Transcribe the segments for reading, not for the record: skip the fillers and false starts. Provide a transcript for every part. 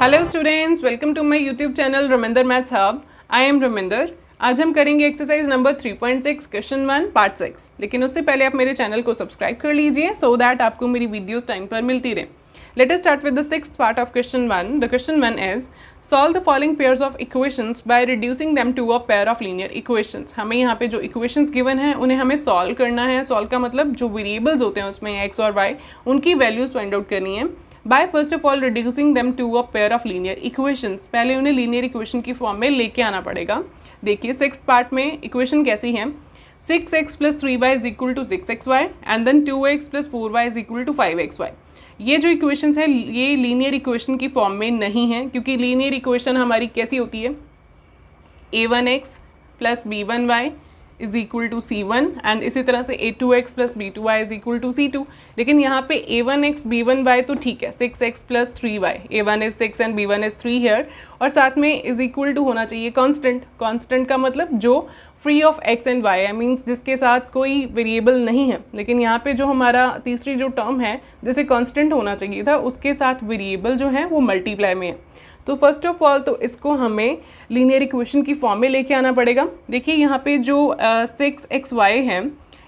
Hello students, welcome to my YouTube channel Raminder maths hub. I am Raminder. आज हम करेंगे exercise number 3.6 question 1 part 6। लेकिन उससे पहले आप मेरे चैनल को सब्सक्राइब कर लीजिए सो दैट आपको मेरी वीडियोस टाइम पर मिलती रहे। Let us start with the sixth part of question 1। The question 1 is solve the following pairs of equations by reducing them to a pair of linear equations. हमें यहाँ पे जो equations given है उन्हें हमें सॉल्व करना है। सॉल्व का मतलब जो वेरिएबल्स होते हैं उसमें एक्स और वाई, उनकी वैल्यूज फाइंड आउट करनी है by first of all reducing them to a pair of linear equations. पहले उन्हें लीनियर इक्वेशन की फॉर्म में लेके आना पड़ेगा। देखिए सिक्स्थ पार्ट में इक्वेशन कैसी है, 6x + 3y is equal to 6xy and then 2x + 4y is equal to 5xy। ये जो इक्वेशंस है ये लीनियर इक्वेशन की फॉर्म में नहीं है, क्योंकि लीनियर इक्वेशन हमारी कैसी होती है, a1x + b1y is equal to c1 and इसी तरह से a2x + b2y is equal to c2। लेकिन यहाँ पे a1x b1y तो ठीक है, 6x + 3y, a1 is 6 and b1 is 3 here, और साथ में इज इक्वल टू होना चाहिए कांस्टेंट। कांस्टेंट का मतलब जो free of x and y है, मीन्स जिसके साथ कोई वेरिएबल नहीं है। लेकिन यहाँ पे जो हमारा तीसरी जो टर्म है जिसे कांस्टेंट होना चाहिए था, उसके साथ वेरिएबल जो है वो मल्टीप्लाई में है। तो फर्स्ट ऑफ ऑल तो इसको हमें लीनियर इक्वेशन की फॉर्म में लेके आना पड़ेगा। देखिए यहाँ पे जो 6xy है,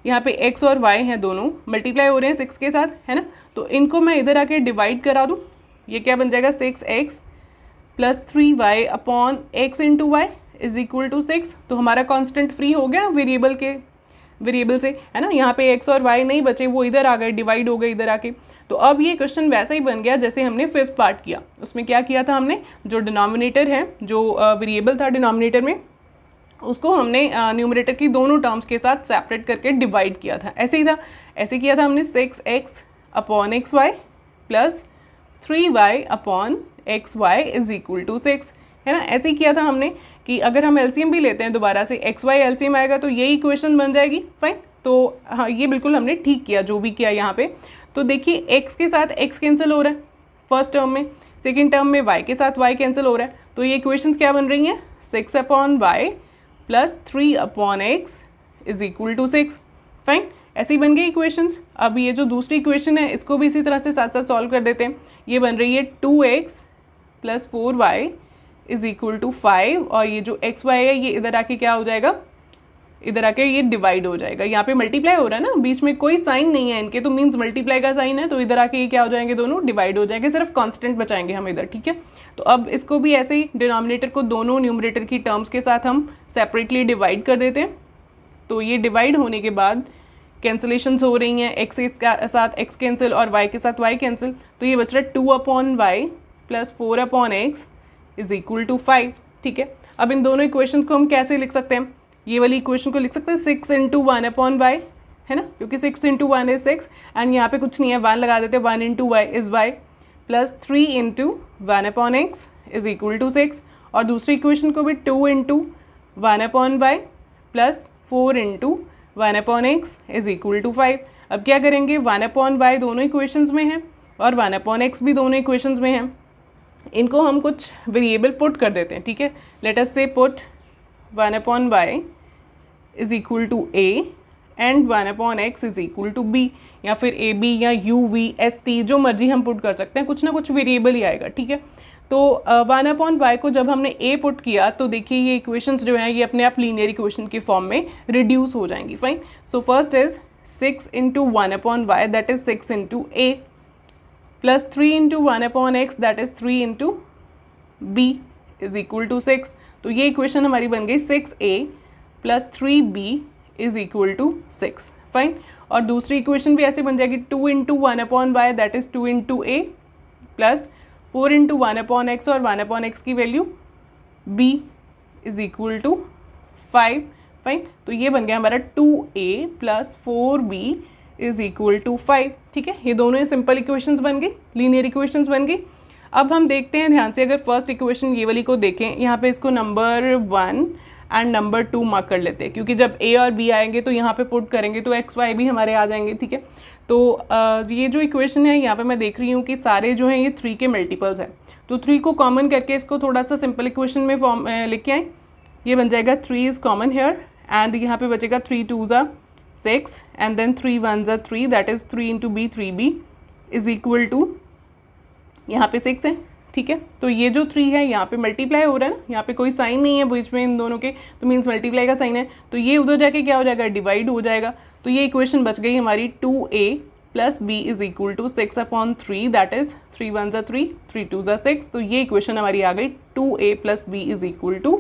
यहाँ पे x और y हैं, दोनों मल्टीप्लाई हो रहे हैं 6 के साथ, है ना। तो इनको मैं इधर आके डिवाइड करा दूँ, ये क्या बन जाएगा, 6x + 3y upon x × y is equal to 6। तो हमारा कांस्टेंट फ्री हो गया वेरिएबल से, है ना। यहाँ पे x और y नहीं बचे, वो इधर आ गए, डिवाइड हो गए इधर आके। तो अब ये क्वेश्चन वैसा ही बन गया जैसे हमने फिफ्थ पार्ट किया। उसमें क्या किया था हमने, जो डिनोमिनेटर है, जो वेरिएबल था डिनोमिनेटर में, उसको हमने न्यूमरेटर की दोनों टर्म्स के साथ सेपरेट करके डिवाइड किया था। ऐसे ही था, ऐसे किया था हमने 6x upon xy + 3y upon xy is equal to 6, है ना। ऐसे ही किया था हमने कि अगर हम एलसीएम भी लेते हैं दोबारा से, xy एलसीएम आएगा तो यही इक्वेशन बन जाएगी, फाइन। तो हाँ, ये बिल्कुल हमने ठीक किया जो भी किया यहाँ पे। तो देखिए x के साथ x कैंसिल हो रहा है फर्स्ट टर्म में, सेकेंड टर्म में y के साथ y कैंसिल हो रहा है। तो ये इक्वेशंस क्या बन रही हैं, 6 upon y + 3 upon x is equal to 6, fine. ऐसे ही बन गई इक्वेशंस। अब ये जो दूसरी इक्वेशन है इसको भी इसी तरह से साथ साथ सॉल्व कर देते हैं। ये बन रही है 2x + 4y is equal to 5, और ये जो xy है ये इधर आके क्या हो जाएगा, इधर आके ये डिवाइड हो जाएगा। यहाँ पे मल्टीप्लाई हो रहा है ना, बीच में कोई साइन नहीं है इनके, तो मीन्स मल्टीप्लाई का साइन है, तो इधर आके ये क्या हो जाएंगे, दोनों डिवाइड हो जाएंगे, सिर्फ कांस्टेंट बचाएंगे हम इधर, ठीक है। तो अब इसको भी ऐसे ही डिनोमिनेटर को दोनों न्यूमरेटर की टर्म्स के साथ हम सेपरेटली डिवाइड कर देते हैं। तो ये डिवाइड होने के बाद कैंसिलेशंस हो रही हैं, एक्स के साथ एक्स कैंसिल और वाई के साथ वाई कैंसिल। तो ये बच रहा है 2 upon y + 4 upon x is equal to 5, ठीक है। अब इन दोनों इक्वेशंस को हम कैसे लिख सकते हैं, ये वाली इक्वेशन को लिख सकते हैं 6 × 1 अपॉन वाई, है ना, क्योंकि 6 × 1 इज 6 एंड यहाँ पे कुछ नहीं है, 1 लगा देते हैं, 1 × y is y + 3 × 1 upon x is equal to 6। और दूसरी इक्वेशन को भी 2 × 1 upon y + 4 × 1 upon x is equal to 5। अब क्या करेंगे, 1 अपॉन y दोनों इक्वेशंस में है और 1 अपॉन x भी दोनों इक्वेशंस में है। इनको हम कुछ वेरिएबल पुट कर देते हैं, ठीक है। Let us say put 1 upon y is equal to a and 1 upon x is equal to b, या फिर a b या u v s t, जो मर्जी हम पुट कर सकते हैं, कुछ ना कुछ वेरिएबल ही आएगा, ठीक है। तो 1 अपॉन y को जब हमने a पुट किया तो देखिए ये इक्वेशंस जो हैं ये अपने आप लीनियर इक्वेशन की फॉर्म में रिड्यूस हो जाएंगी, fine. So first is 6 × 1 upon y that is 6 × a + 3 × 1 upon x that is 3 × b is equal to 6। तो ये इक्वेशन हमारी बन गई 6a + 3b is equal to 6, fine. और दूसरी इक्वेशन भी ऐसे बन जाएगी 2 × 1 upon y that is 2 × a + 4 × 1 upon x, और 1 अपॉन x की value b is equal to 5, fine. तो ये बन गया हमारा 2a + 4b is equal to 5, ठीक है। ये दोनों ही सिंपल इक्वेशंस बन गई, लीनियर इक्वेशंस बन गई। अब हम देखते हैं ध्यान से, अगर फर्स्ट इक्वेशन ये वाली को देखें, यहाँ पे इसको नंबर 1 एंड नंबर 2 मार्क कर लेते हैं, क्योंकि जब a और b आएंगे तो यहाँ पे पुट करेंगे तो x y भी हमारे आ जाएंगे, ठीक है। तो ये जो इक्वेशन है यहाँ पे मैं देख रही हूँ कि सारे जो हैं ये 3 के मल्टीपल्स हैं। तो 3 को कॉमन करके इसको थोड़ा सा सिंपल इक्वेशन में फॉर्म लिख के आए, ये बन जाएगा 3 इज़ कॉमन हेयर एंड यहाँ पे बचेगा 3 2s are 6 and then 3 1s are 3 that is 3 × b 3b is equal to, यहाँ पे 6 है, ठीक है। तो ये जो 3 है यहाँ पे मल्टीप्लाई हो रहा है ना, यहाँ पे कोई साइन नहीं है बीच में इन दोनों के, तो मीन्स मल्टीप्लाई का साइन है, तो ये उधर जाके क्या हो जाएगा, डिवाइड हो जाएगा। तो ये इक्वेशन बच गई हमारी 2a plus b is equal to 6/3, that is 3 1 ज़ा 3, 3 2 ज़ा 6। तो ये इक्वेशन हमारी आ गई 2a plus b is equal to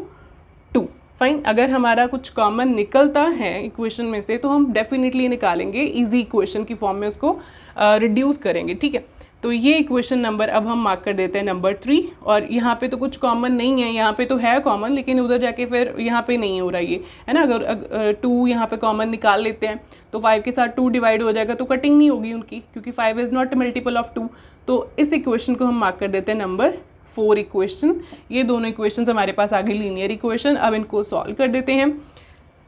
2। Fine, अगर हमारा कुछ कॉमन निकलता है इक्वेशन में से तो हम डेफिनेटली निकालेंगे, इजी इक्वेशन की फॉर्म में उसको रिड्यूस करेंगे, ठीक है। तो ये इक्वेशन नंबर अब हम मार्क कर देते हैं नंबर 3, और यहाँ पे तो कुछ कॉमन नहीं है, यहाँ पे तो है कॉमन लेकिन उधर जाके फिर यहाँ पे नहीं हो रहा ये, है ना। अगर 2 यहाँ पे कॉमन निकाल लेते हैं तो 5 के साथ 2 डिवाइड हो जाएगा, तो कटिंग नहीं होगी उनकी, क्योंकि 5 इज़ नॉट मल्टीपल ऑफ 2। तो इस इक्वेशन को हम मार्क कर देते हैं नंबर 4 इक्वेशन। ये दोनों इक्वेशन हमारे पास आ गई लीनियर इक्वेशन। अब इनको सॉल्व कर देते हैं।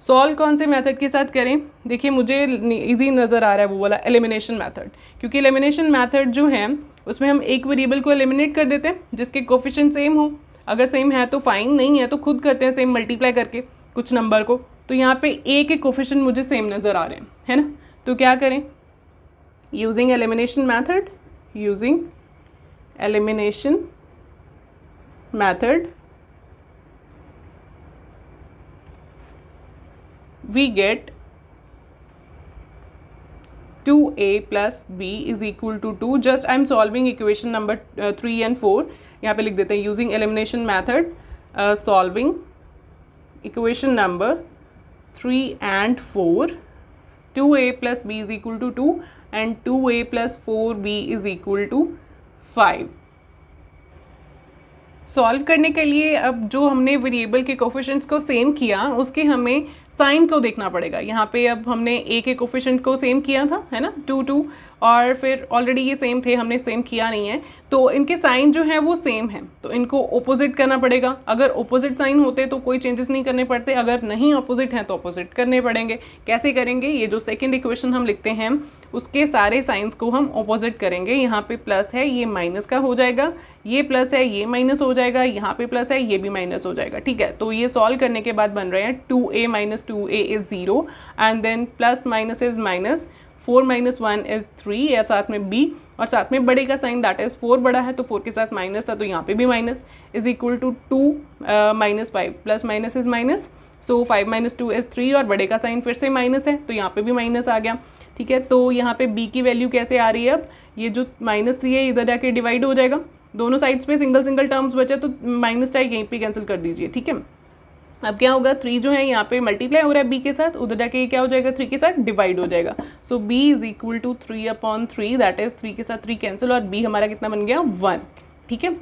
सॉल्व कौन से मेथड के साथ करें, देखिए मुझे इजी नज़र आ रहा है वो वाला एलिमिनेशन मेथड, क्योंकि एलिमिनेशन मेथड जो है उसमें हम एक वेरिएबल को एलिमिनेट कर देते हैं जिसके कोफिशिएंट सेम हो। अगर सेम है तो फाइन, नहीं है तो खुद करते हैं सेम मल्टीप्लाई करके कुछ नंबर को। तो यहाँ पे ए के कोफिशिएंट मुझे सेम नज़र आ रहे हैं, है ना। तो क्या करें, using elimination method, using elimination method we get 2a plus b is equal to 2. Just I am solving equation number 3 and 4. यहाँ पे लिख देते हैं using elimination method, solving equation number 3 and 4. 2a plus b is equal to 2 and 2a plus 4b is equal to 5. Solve करने के लिए अब जो हमने वेरिएबल के कोफिशिएंट्स को सेम किया उसके हमें साइन को देखना पड़ेगा। यहाँ पे अब हमने ए के कोफिशिएंट को सेम किया था, है ना, 2 2, और फिर ऑलरेडी ये सेम थे, हमने सेम किया नहीं है, तो इनके साइन जो है वो सेम है, तो इनको ऑपोजिट करना पड़ेगा। अगर ऑपोजिट साइन होते तो कोई चेंजेस नहीं करने पड़ते, अगर नहीं ऑपोजिट हैं तो ऑपोजिट करने पड़ेंगे। कैसे करेंगे, ये जो सेकेंड इक्वेशन हम लिखते हैं उसके सारे साइंस को हम ऑपोजिट करेंगे। यहाँ पे प्लस है, ये माइनस का हो जाएगा, ये प्लस है, ये माइनस हो जाएगा, यहाँ पे प्लस है, ये भी माइनस हो जाएगा, ठीक है। तो ये सॉल्व करने के बाद बन रहे हैं 2a minus 2a is 0 and then plus minus is minus, 4 minus 1 is 3, या साथ में b और साथ में बड़े का साइन दैट इज 4 बड़ा है तो 4 के साथ माइनस था तो यहाँ पे भी minus, is equal to 2 minus 5 plus minus is minus, so 5 minus 2 is 3 और बड़े का साइन फिर से माइनस है तो यहाँ पे भी माइनस आ गया, ठीक है। तो यहाँ पे b की वैल्यू कैसे आ रही है, अब ये जो -3 है इधर जाके डिवाइड हो जाएगा, दोनों साइड्स पे सिंगल सिंगल टर्म्स बचे तो माइनस टाइप यहीं पे कैंसिल कर दीजिए, ठीक है। अब क्या होगा, 3 जो है यहाँ पे मल्टीप्लाई हो रहा है b के साथ, उधर जाके ये क्या हो जाएगा 3 के साथ डिवाइड हो जाएगा। So b is equal to 3/3, that is 3 के साथ 3 कैंसिल और b हमारा कितना बन गया 1, ठीक है।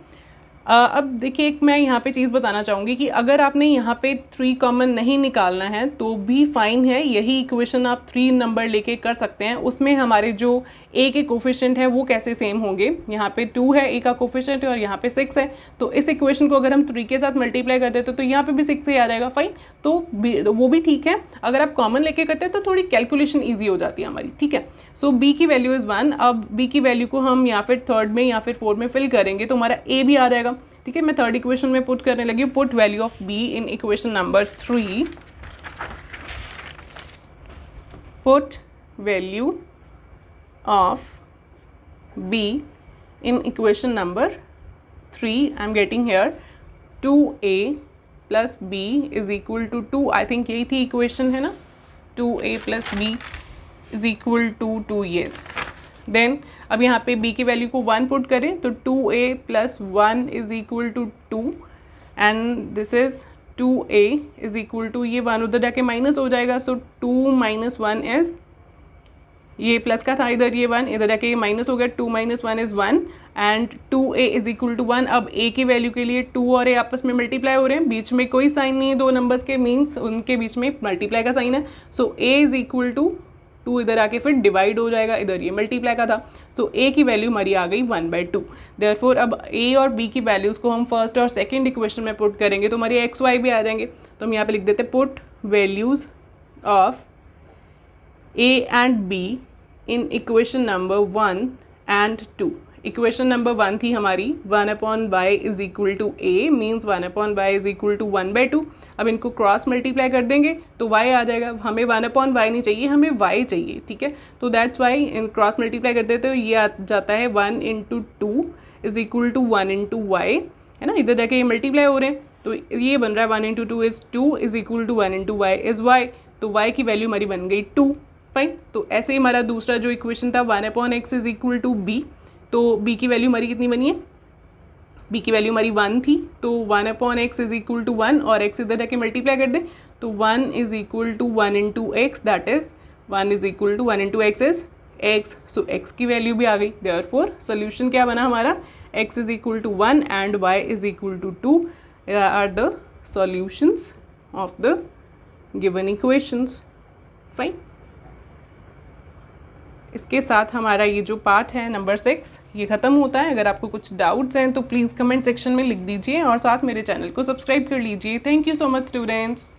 अब देखिए एक मैं यहाँ पे चीज़ बताना चाहूँगी कि अगर आपने यहाँ पे 3 कॉमन नहीं निकालना है तो भी फाइन है, यही इक्वेशन आप 3 नंबर लेके कर सकते हैं। उसमें हमारे जो a के कोफिशिएंट है वो कैसे सेम होंगे, यहाँ पे 2 है a का कोफिशिएंट और यहाँ पे 6 है, तो इस इक्वेशन को अगर हम 3 के साथ मल्टीप्लाई कर देते तो यहाँ पे भी 6 से आ जाएगा, फाइन। तो वो भी ठीक है, अगर आप कॉमन लेके करते हैं तो थोड़ी कैलकुलेशन ईजी हो जाती है हमारी, ठीक है। सो b की वैल्यू इज़ 1। अब b की वैल्यू को हम या फिर थर्ड में या फिर फोर्थ में फिल करेंगे तो हमारा a भी आ जाएगा, ठीक है। मैं थर्ड इक्वेशन में पुट करने लगी, put value of b in equation number 3, put value of b in equation number 3, I am getting here 2a plus b is equal to 2, I think यही थी इक्वेशन, है ना, 2a plus b is equal to 2, yes। Then अब यहाँ पे b की value को 1 put करें तो 2a plus 1 is equal to 2 and this is 2a is equal to, ये 1 उधर जाके माइनस हो जाएगा, सो 2 माइनस 1 इज, ये प्लस का था इधर, ये 1 इधर जाके ये माइनस हो गया, 2 minus 1 is 1 and 2a is equal to 1। अब a की वैल्यू के लिए 2 और a आपस में मल्टीप्लाई हो रहे हैं, बीच में कोई साइन नहीं है दो नंबर्स के, मीन्स उनके बीच में मल्टीप्लाई का साइन है, सो a इज इक्वल टू 2 इधर आके फिर डिवाइड हो जाएगा, इधर ये मल्टीप्लाई का था, सो a की वैल्यू हमारी आ गई 1/2। देयरफॉर अब a और b की वैल्यूज़ को हम फर्स्ट और सेकेंड इक्वेशन में पुट करेंगे तो हमारी x y भी आ जाएंगे, तो हम यहाँ पे लिख देते put values of a and b in equation number 1 and 2। Equation number 1 थी हमारी 1/y is equal to a, means 1/y is equal to 1/2। अब इनको क्रॉस मल्टीप्लाई कर देंगे तो y आ जाएगा, हमें 1/y नहीं चाहिए, हमें y चाहिए, ठीक है। तो that's why in cross multiply कर देते हो ये आ जाता है 1 × 2 is equal to 1 into y, है ना, इधर जाके ये मल्टीप्लाई हो रहे हैं, तो ये बन रहा है 1 into 2 is 2 is equal to 1 into y is y, तो y की वैल्यू हमारी बन गई 2। फाइन, तो ऐसे ही हमारा दूसरा जो इक्वेशन था 1/x is equal to b, तो b की वैल्यू हमारी कितनी बनी है, b की वैल्यू हमारी 1 थी, तो 1/x इज इक्वल टू 1 और x इधर जाके मल्टीप्लाई कर दे, तो 1 is equal to 1 into x, that is 1 is equal to 1 into x is x, so x की वैल्यू भी आ गई। देयरफॉर सोल्यूशन क्या बना हमारा, x is equal to 1 and y is equal to 2 are the solutions of the given equations. Fine, इसके साथ हमारा ये जो पार्ट है नंबर 6 ये ख़त्म होता है। अगर आपको कुछ डाउट्स हैं तो प्लीज़ कमेंट सेक्शन में लिख दीजिए और साथ मेरे चैनल को सब्सक्राइब कर लीजिए। Thank you so much students.